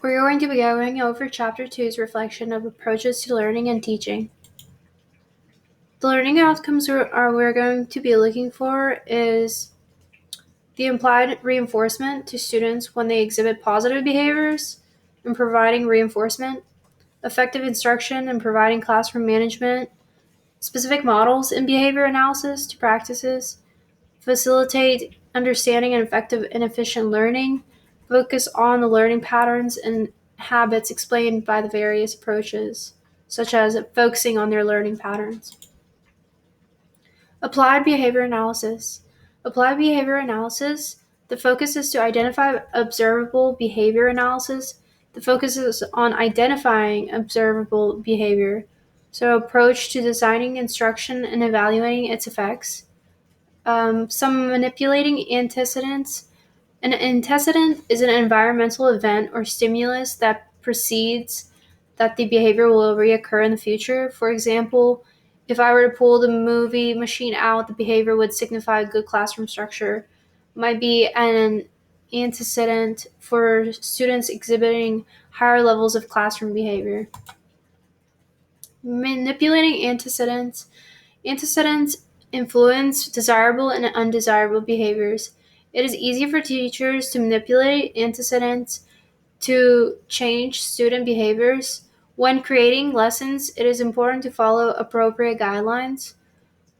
We're going to be going over Chapter 2's reflection of approaches to learning and teaching. The learning outcomes we're going to be looking for is the implied reinforcement to students when they exhibit positive behaviors and providing reinforcement, effective instruction and providing classroom management, specific models in behavior analysis to practices, facilitate understanding and effective and efficient learning, focus on the learning patterns and habits explained by the various approaches, such as focusing on their learning patterns. Applied behavior analysis. Applied behavior analysis, the focus is to identify observable behavior analysis. The focus is on identifying observable behavior. So approach to designing instruction and evaluating its effects. Some manipulating antecedents. An antecedent is an environmental event or stimulus that precedes that the behavior will reoccur in the future. For example, if I were to pull the movie machine out, the behavior would signify good classroom structure. Might be an antecedent for students exhibiting higher levels of classroom behavior. Manipulating antecedents. Antecedents influence desirable and undesirable behaviors. It is easy for teachers to manipulate antecedents to change student behaviors. When creating lessons, it is important to follow appropriate guidelines.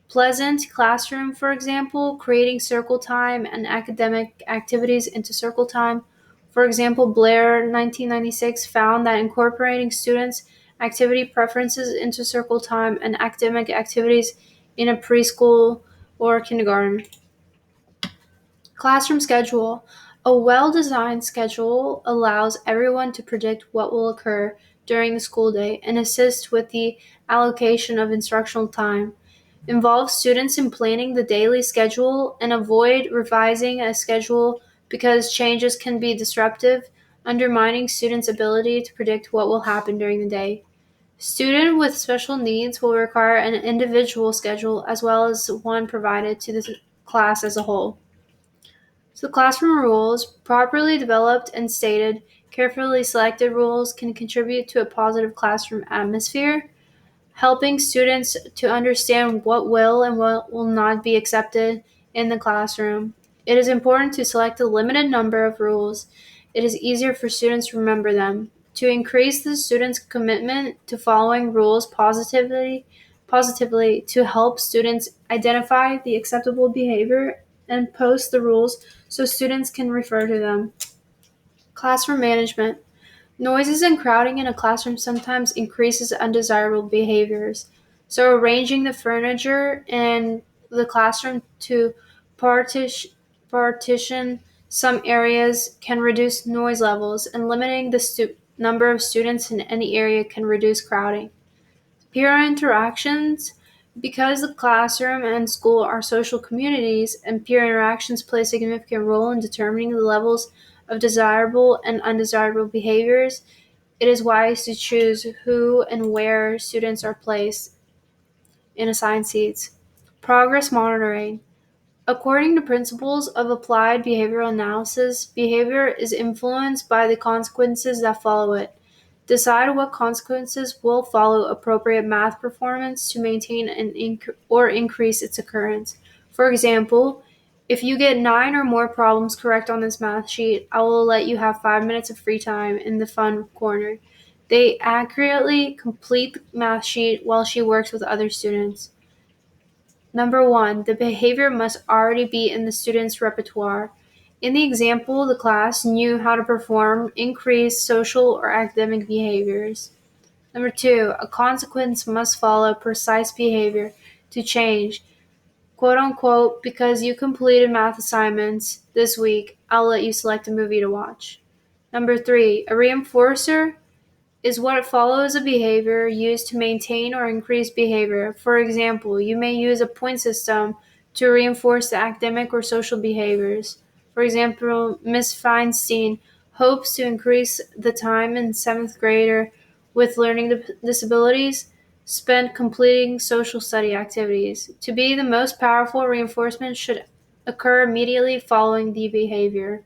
Pleasant classroom, for example, creating circle time and academic activities into circle time. For example, Blair 1996 found that incorporating students' activity preferences into circle time and academic activities in a preschool or kindergarten. Classroom schedule. A well-designed schedule allows everyone to predict what will occur during the school day and assist with the allocation of instructional time. Involve students in planning the daily schedule and avoid revising a schedule because changes can be disruptive, undermining students' ability to predict what will happen during the day. Student with special needs will require an individual schedule as well as one provided to the class as a whole. So classroom rules, properly developed and stated, carefully selected rules can contribute to a positive classroom atmosphere, helping students to understand what will and what will not be accepted in the classroom. It is important to select a limited number of rules. It is easier for students to remember them. To increase the students' commitment to following rules positively to help students identify the acceptable behavior and post the rules so students can refer to them. Classroom management. Noises and crowding in a classroom sometimes increases undesirable behaviors. So arranging the furniture in the classroom to partition some areas can reduce noise levels, and limiting the number of students in any area can reduce crowding. Peer interactions. Because the classroom and school are social communities, and peer interactions play a significant role in determining the levels of desirable and undesirable behaviors, it is wise to choose who and where students are placed in assigned seats. Progress monitoring. According to principles of applied behavioral analysis, behavior is influenced by the consequences that follow it. Decide what consequences will follow appropriate math performance to maintain or increase its occurrence. For example, if you get 9 or more problems correct on this math sheet, I will let you have 5 minutes of free time in the fun corner. They accurately complete the math sheet while she works with other students. Number 1, the behavior must already be in the student's repertoire. In the example, the class knew how to perform increased social or academic behaviors. Number 2, a consequence must follow precise behavior to change. Quote unquote, because you completed math assignments this week, I'll let you select a movie to watch. Number 3, a reinforcer is what follows a behavior used to maintain or increase behavior. For example, you may use a point system to reinforce the academic or social behaviors. For example, Ms. Feinstein hopes to increase the time in 7th grader with learning disabilities spent completing social study activities. To be the most powerful, reinforcement should occur immediately following the behavior.